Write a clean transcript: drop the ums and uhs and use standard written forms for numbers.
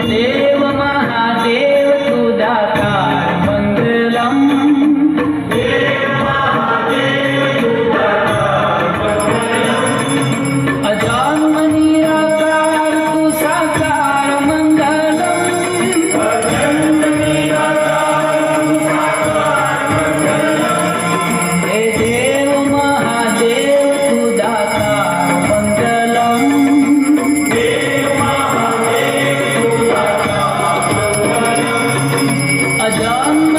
देव महादेव तुझाकार मंगलम, देव महादेव तुझाकार मंगलम, अजन्म निराकार तू साकार मंगलम, अजन्म निराकार तू साकार मंगलम, हे देव महादेव तुझाकार मंगलम, देव महादेव तुझाकार मंगलम, अजन्म